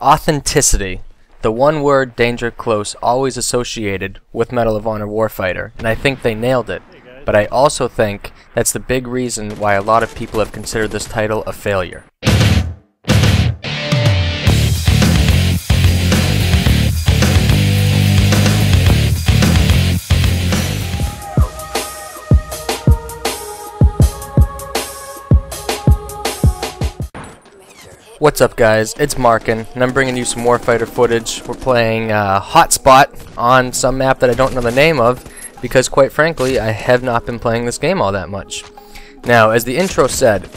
Authenticity. The one word Danger Close always associated with Medal of Honor Warfighter, and I think they nailed it. But I also think that's the big reason why a lot of people have considered this title a failure. What's up guys, it's Markin, and I'm bringing you some Warfighter footage. We're playing Hotspot on some map that I don't know the name of, because quite frankly, I have not been playing this game all that much. Now, as the intro said,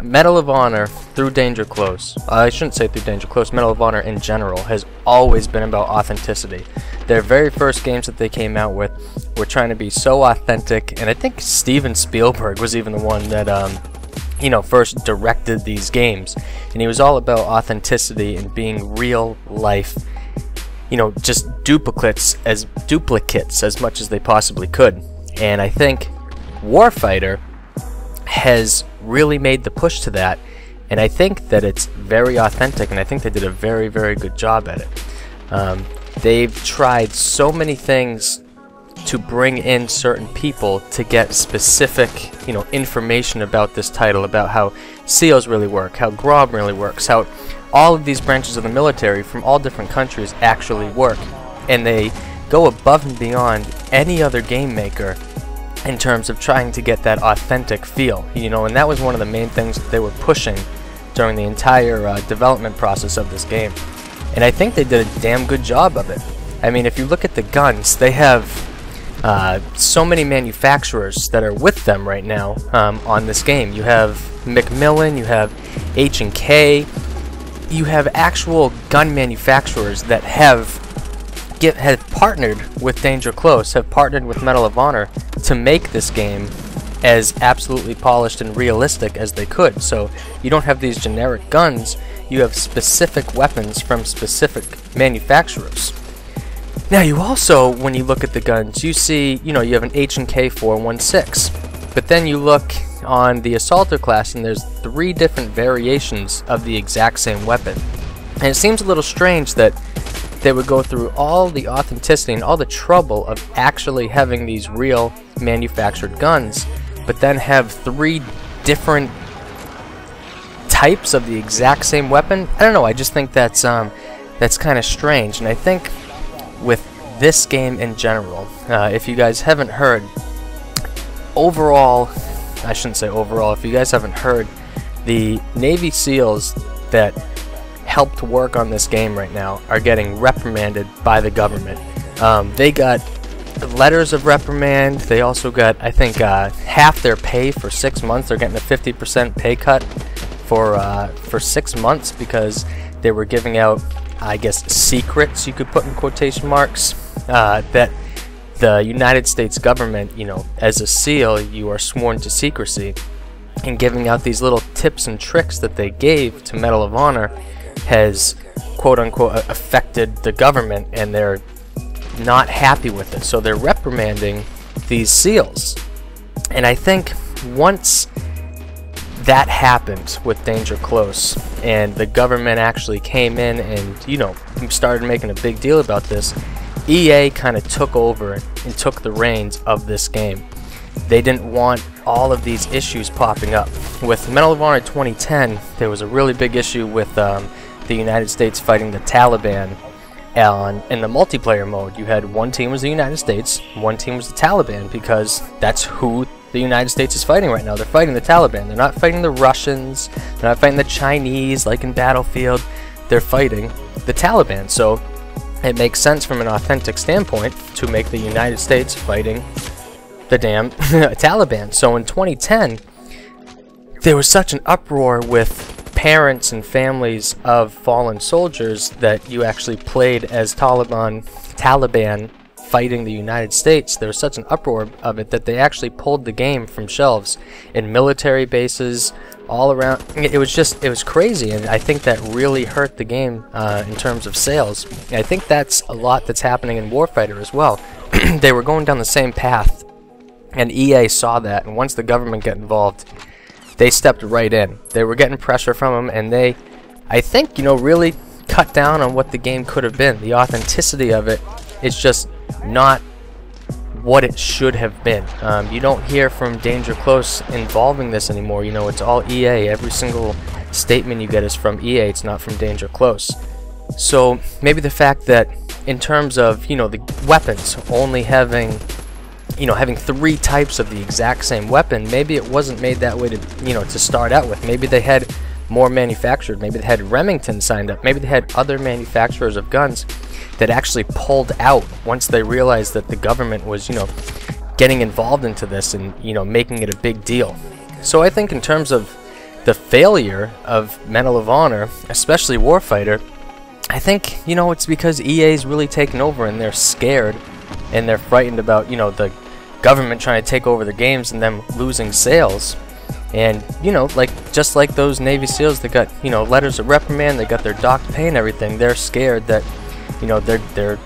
Medal of Honor through Danger Close, I shouldn't say through Danger Close, Medal of Honor in general has always been about authenticity. Their very first games that they came out with were trying to be so authentic, and I think Steven Spielberg was even the one that first directed these games, and he was all about authenticity and being real life, just duplicates as much as they possibly could. And I think Warfighter has really made the push to that, and I think that it's very authentic, and I think they did a very, very good job at it. They've tried so many things to bring in certain people to get specific, information about this title, about how SEALs really work, how GROM really works, how all of these branches of the military from all different countries actually work. And they go above and beyond any other game maker in terms of trying to get that authentic feel, and that was one of the main things that they were pushing during the entire development process of this game. And I think they did a damn good job of it. I mean, if you look at the guns, they have so many manufacturers that are with them right now on this game. You have Macmillan, you have H&K, you have actual gun manufacturers that have partnered with Danger Close, have partnered with Medal of Honor to make this game as absolutely polished and realistic as they could. So you don't have these generic guns, you have specific weapons from specific manufacturers. Now you also, when you look at the guns, you see, you have an H&K 416, but then you look on the Assaulter class and there's 3 different variations of the exact same weapon. And it seems a little strange that they would go through all the authenticity and all the trouble of actually having these real manufactured guns, but then have 3 different types of the exact same weapon. I don't know, I just think that's kind of strange. And I think with this game in general, if you guys haven't heard, overall, I shouldn't say overall, if you guys haven't heard, the Navy SEALs that helped work on this game right now are getting reprimanded by the government. They got letters of reprimand. They also got, I think, half their pay for 6 months. They're getting a 50% pay cut for 6 months because they were giving out, I guess, secrets, you could put in quotation marks, that the United States government, as a SEAL, you are sworn to secrecy, and giving out these little tips and tricks that they gave to Medal of Honor has, quote-unquote, affected the government, and they're not happy with it, so they're reprimanding these SEALs. And I think once that happened with Danger Close, and the government actually came in and, started making a big deal about this, EA kind of took over and took the reins of this game. They didn't want all of these issues popping up. With Medal of Honor 2010, there was a really big issue with the United States fighting the Taliban. In the multiplayer mode, you had one team was the United States, one team was the Taliban, because that's who the United States is fighting right now. They're fighting the Taliban. They're not fighting the Russians. They're not fighting the Chinese like in Battlefield. They're fighting the Taliban. So it makes sense from an authentic standpoint to make the United States fighting the damn Taliban. So in 2010, there was such an uproar with parents and families of fallen soldiers that you actually played as Taliban fighting the United States. There was such an uproar of it that they actually pulled the game from shelves in military bases all around. It was crazy, and I think that really hurt the game in terms of sales. And I think that's a lot that's happening in Warfighter as well. They were going down the same path, and EA saw that, and once the government got involved, they stepped right in. They were getting pressure from them, and they, I think, really cut down on what the game could have been. The authenticity of it is just not what it should have been. You don't hear from Danger Close involving this anymore. You know, it's all EA. Every single statement you get is from EA. It's not from Danger Close. So maybe the fact that in terms of, you know, the weapons only having, you know, having 3 types of the exact same weapon, maybe it wasn't made that way to, you know, to start out with. Maybe they had more manufactured. Maybe they had Remington signed up. Maybe they had other manufacturers of guns that actually pulled out once they realized that the government was, you know, getting involved into this and, you know, making it a big deal. So I think in terms of the failure of Medal of Honor, especially Warfighter, I think, you know, it's because EA's really taken over and they're scared and they're frightened about, you know, the government trying to take over the games and them losing sales. And, you know, like just like those Navy SEALs that got, you know, letters of reprimand, they got their docked pay and everything, they're scared that, you know, their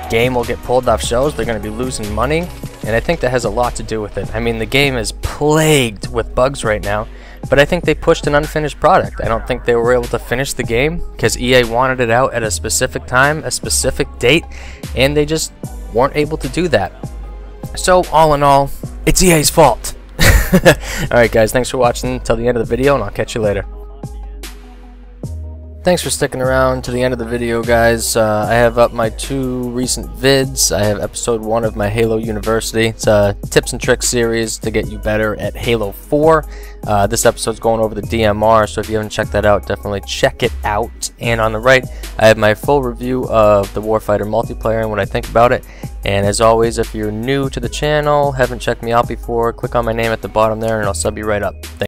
game will get pulled off shelves, they're going to be losing money, and I think that has a lot to do with it. I mean, the game is plagued with bugs right now, but I think they pushed an unfinished product. I don't think they were able to finish the game because EA wanted it out at a specific time, a specific date, and they just weren't able to do that. So, all in all, it's EA's fault. Alright guys, thanks for watching till the end of the video, and I'll catch you later. Thanks for sticking around to the end of the video, guys. I have up my 2 recent vids. I have episode 1 of my Halo University. It's a tips and tricks series to get you better at Halo 4. This episode's going over the DMR, so if you haven't checked that out, definitely check it out. And on the right, I have my full review of the Warfighter multiplayer and what I think about it. And as always, if you're new to the channel, haven't checked me out before, click on my name at the bottom there and I'll sub you right up. Thank you.